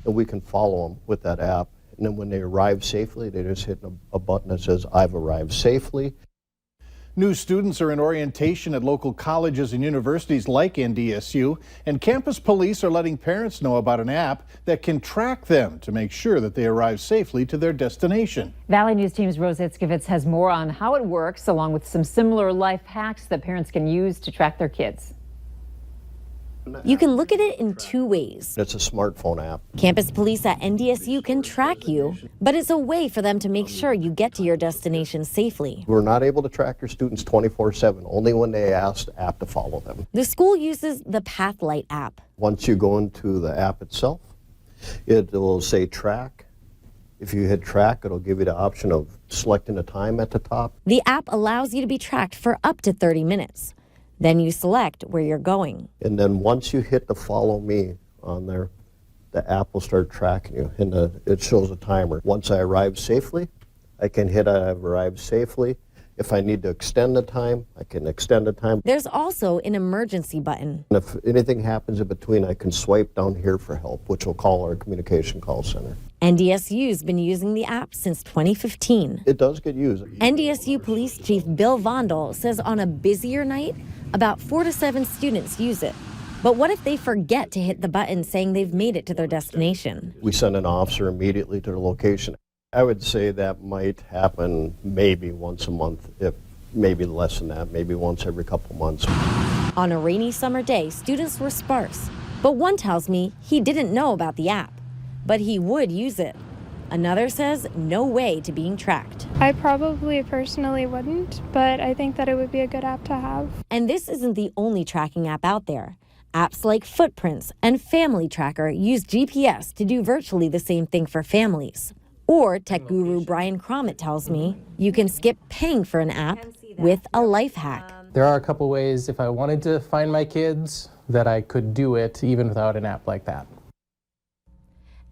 and we can follow them with that app. And then when they arrive safely, they just hit a button that says, I've arrived safely. New students are in orientation at local colleges and universities like NDSU, and campus police are letting parents know about an app that can track them to make sure that they arrive safely to their destination. Valley News Team's Rose Itzkevitz has more on how it works, along with some similar life hacks that parents can use to track their kids. You can look at it in two ways. It's a smartphone app. Campus police at NDSU can track you, but it's a way for them to make sure you get to your destination safely. We're not able to track your students 24/7, only when they ask the app to follow them. The school uses the Pathlight app. Once you go into the app itself, it will say track. If you hit track, it'll give you the option of selecting a time at the top. The app allows you to be tracked for up to 30 minutes. Then you select where you're going. And then once you hit the follow me on there, the app will start tracking you, and it shows a timer. Once I arrive safely, I can hit I've arrived safely. If I need to extend the time, I can extend the time. There's also an emergency button. And if anything happens in between, I can swipe down here for help, which will call our communication call center. NDSU's been using the app since 2015. It does get used. NDSU Police Chief Bill Vondel says on a busier night, about 4 to 7 students use it. But what if they forget to hit the button saying they've made it to their destination? We send an officer immediately to the location. I would say that might happen maybe once a month, if maybe less than that, maybe once every couple months. On a rainy summer day, students were sparse. But one tells me he didn't know about the app, but he would use it. Another says no way to being tracked. I probably personally wouldn't, but I think that it would be a good app to have. And this isn't the only tracking app out there. Apps like Footprints and Family Tracker use GPS to do virtually the same thing for families. Or tech guru Brian Cromit tells me you can skip paying for an app with a life hack. There are a couple ways if I wanted to find my kids that I could do it even without an app like that.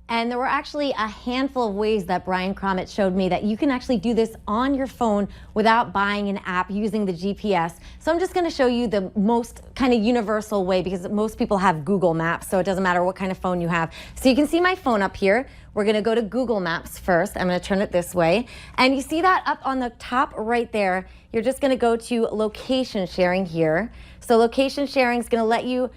And there were actually a handful of ways that Brian Cromit showed me that you can actually do this on your phone without buying an app using the GPS. So I'm just going to show you the most kind of universal way, because most people have Google Maps, so it doesn't matter what kind of phone you have. So you can see my phone up here. We're going to go to Google Maps first. I'm going to turn it this way. And you see that up on the top right there. You're just going to go to location sharing here. So location sharing is going to let you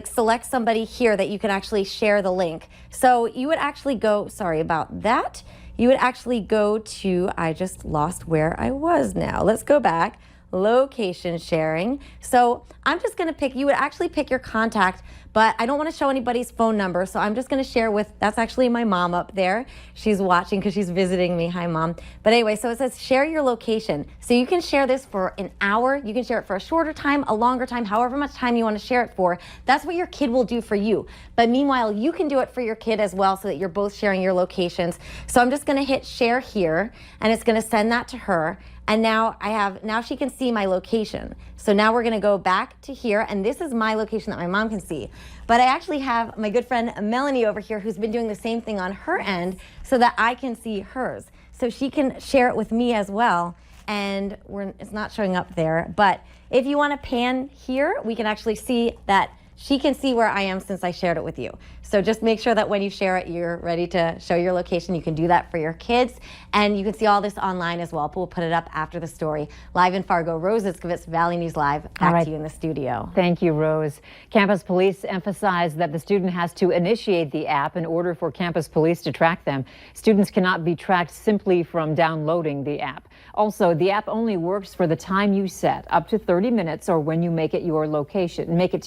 select somebody here that you can actually share the link. So you would actually go, sorry about that. You would actually go to, I just lost where I was now. Let's go back. Location sharing. So I'm just going to pick, you would actually pick your contact, but I don't want to show anybody's phone number. So I'm just going to share with, that's actually my mom up there. She's watching because she's visiting me. Hi, Mom. But anyway, so it says share your location. So you can share this for an hour. You can share it for a shorter time, a longer time, however much time you want to share it for. That's what your kid will do for you. But meanwhile, you can do it for your kid as well so that you're both sharing your locations. So I'm just going to hit share here, and it's going to send that to her. And now now she can see my location. So now we're gonna go back to here, and this is my location that my mom can see. But I actually have my good friend Melanie over here who's been doing the same thing on her end so that I can see hers. So she can share it with me as well. And it's not showing up there, but if you wanna pan here, we can actually see that she can see where I am since I shared it with you. So just make sure that when you share it, you're ready to show your location. You can do that for your kids, and you can see all this online as well. But we'll put it up after the story. Live in Fargo, Rose Itzkevitz, Valley News Live. Back to you in the studio. Thank you, Rose. Campus police emphasize that the student has to initiate the app in order for campus police to track them. Students cannot be tracked simply from downloading the app. Also, the app only works for the time you set, up to 30 minutes, or when you make it to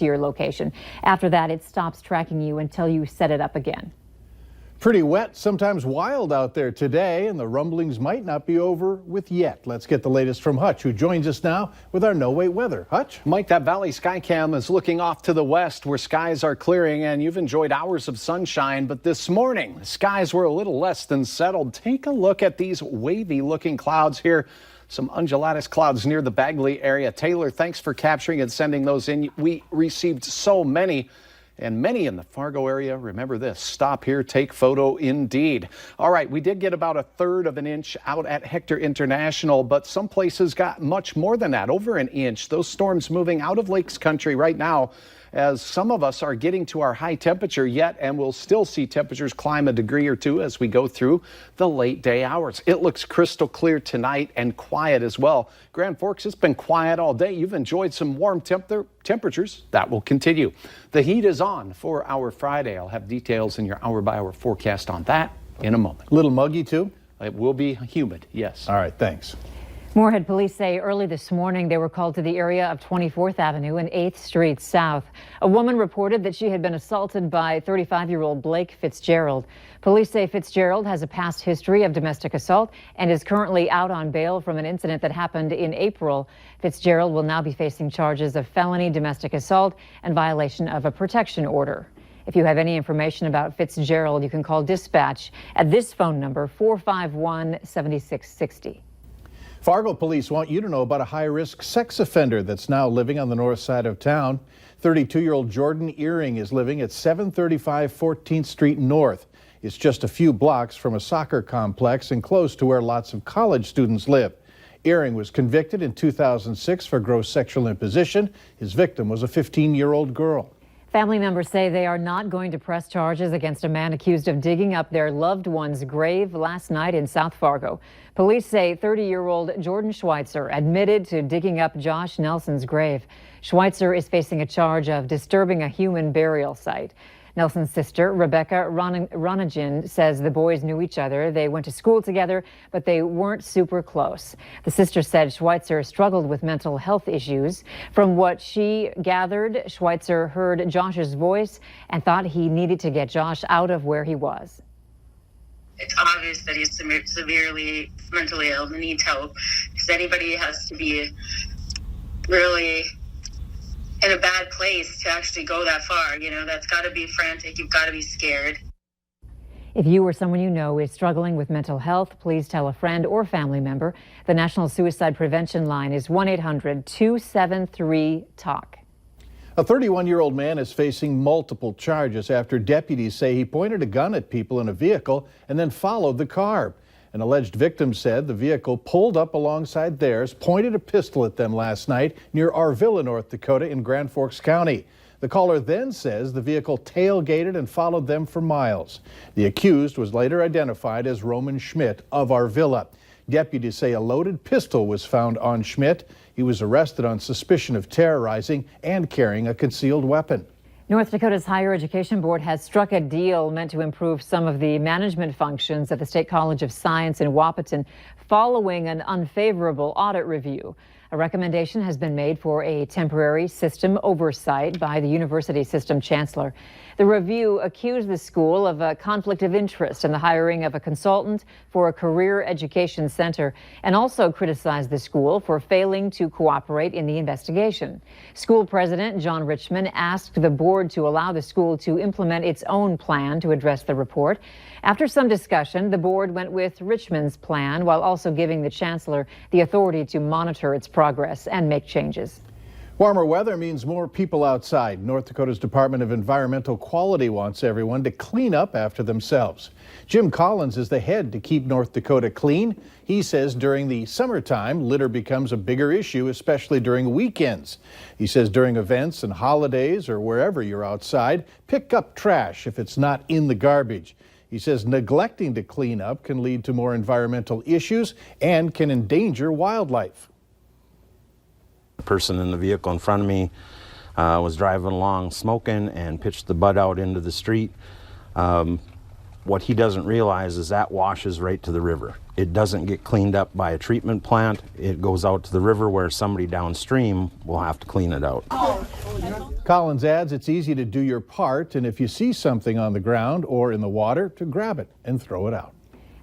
your location. After that, it stops tracking you until you set it up again. Pretty wet, sometimes wild out there today, and the rumblings might not be over with yet. Let's get the latest from Hutch, who joins us now with our No Wait weather. Hutch? Mike, that Valley Skycam is looking off to the west where skies are clearing, and you've enjoyed hours of sunshine. But this morning, the skies were a little less than settled. Take a look at these wavy looking clouds here. Some undulatus clouds near the Bagley area. Taylor, thanks for capturing and sending those in. We received so many. And many in the Fargo area, remember this, stop here, take photo indeed. All right, we did get about 1/3 of an inch out at Hector International, but some places got much more than that, over an inch. Those storms moving out of Lakes Country right now as some of us are getting to our high temperature yet, and we'll still see temperatures climb a degree or two as we go through the late day hours. It looks crystal clear tonight and quiet as well. Grand Forks, it's been quiet all day. You've enjoyed some warm temperatures. That will continue. The heat is on for our Friday. I'll have details in your hour-by-hour forecast on that in a moment. A little muggy too? It will be humid, yes. All right, thanks. Moorhead police say early this morning they were called to the area of 24th Avenue and 8th Street South. A woman reported that she had been assaulted by 35-year-old Blake Fitzgerald. Police say Fitzgerald has a past history of domestic assault and is currently out on bail from an incident that happened in April. Fitzgerald will now be facing charges of felony domestic assault and violation of a protection order. If you have any information about Fitzgerald, you can call dispatch at this phone number, 451-7660. Fargo police want you to know about a high-risk sex offender that's now living on the north side of town. 32-year-old Jordan Earring is living at 735 14th Street North. It's just a few blocks from a soccer complex and close to where lots of college students live. Earring was convicted in 2006 for gross sexual imposition. His victim was a 15-year-old girl. Family members say they are not going to press charges against a man accused of digging up their loved one's grave last night in South Fargo. Police say 30-year-old Jordan Schweitzer admitted to digging up Josh Nelson's grave. Schweitzer is facing a charge of disturbing a human burial site. Nelson's sister, Rebecca Ronagin, says the boys knew each other. They went to school together, but they weren't super close. The sister said Schweitzer struggled with mental health issues. From what she gathered, Schweitzer heard Josh's voice and thought he needed to get Josh out of where he was. It's obvious that he's severely mentally ill and needs help, because anybody has to be really in a bad place to actually go that far. You know, that's got to be frantic. You've got to be scared. If you or someone you know is struggling with mental health, please tell a friend or family member. The National Suicide Prevention Line is 1-800-273-TALK. A 31-year-old man is facing multiple charges after deputies say he pointed a gun at people in a vehicle and then followed the car. An alleged victim said the vehicle pulled up alongside theirs, pointed a pistol at them last night near Arvilla, North Dakota in Grand Forks County. The caller then says the vehicle tailgated and followed them for miles. The accused was later identified as Roman Schmidt of Arvilla. Deputies say a loaded pistol was found on Schmidt. He was arrested on suspicion of terrorizing and carrying a concealed weapon. North Dakota's Higher Education Board has struck a deal meant to improve some of the management functions at the State College of Science in Wahpeton following an unfavorable audit review. A recommendation has been made for a temporary system oversight by the university system chancellor. The review accused the school of a conflict of interest in the hiring of a consultant for a career education center and also criticized the school for failing to cooperate in the investigation. School president John Richmond asked the board to allow the school to implement its own plan to address the report. After some discussion, the board went with Richmond's plan while also giving the chancellor the authority to monitor its progress and make changes. Warmer weather means more people outside. North Dakota's Department of Environmental Quality wants everyone to clean up after themselves. Jim Collins is the head to Keep North Dakota Clean. He says during the summertime, litter becomes a bigger issue, especially during weekends. He says during events and holidays or wherever you're outside, pick up trash if it's not in the garbage. He says neglecting to clean up can lead to more environmental issues and can endanger wildlife. The person in the vehicle in front of me was driving along smoking and pitched the butt out into the street. What he doesn't realize is that washes right to the river. It doesn't get cleaned up by a treatment plant. It goes out to the river where somebody downstream will have to clean it out. Collins adds it's easy to do your part, and if you see something on the ground or in the water, to grab it and throw it out.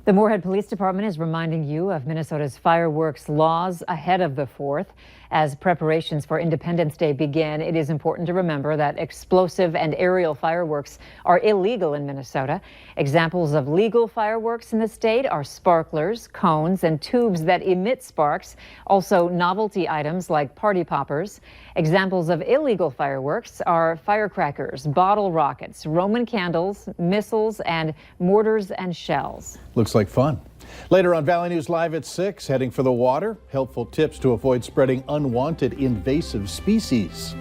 The Moorhead Police Department is reminding you of Minnesota's fireworks laws ahead of the 4th. As preparations for Independence Day begin, it is important to remember that explosive and aerial fireworks are illegal in Minnesota. Examples of legal fireworks in the state are sparklers, cones, and tubes that emit sparks. Also, novelty items like party poppers. Examples of illegal fireworks are firecrackers, bottle rockets, Roman candles, missiles, and mortars and shells. Looks like fun. Later on Valley News Live at 6, heading for the water, helpful tips to avoid spreading unwanted invasive species.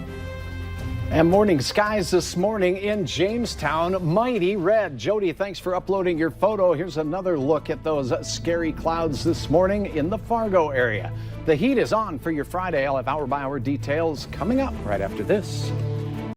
And morning skies this morning in Jamestown, mighty red. Jody, thanks for uploading your photo. Here's another look at those scary clouds this morning in the Fargo area. The heat is on for your Friday. I'll have hour-by-hour details coming up right after this.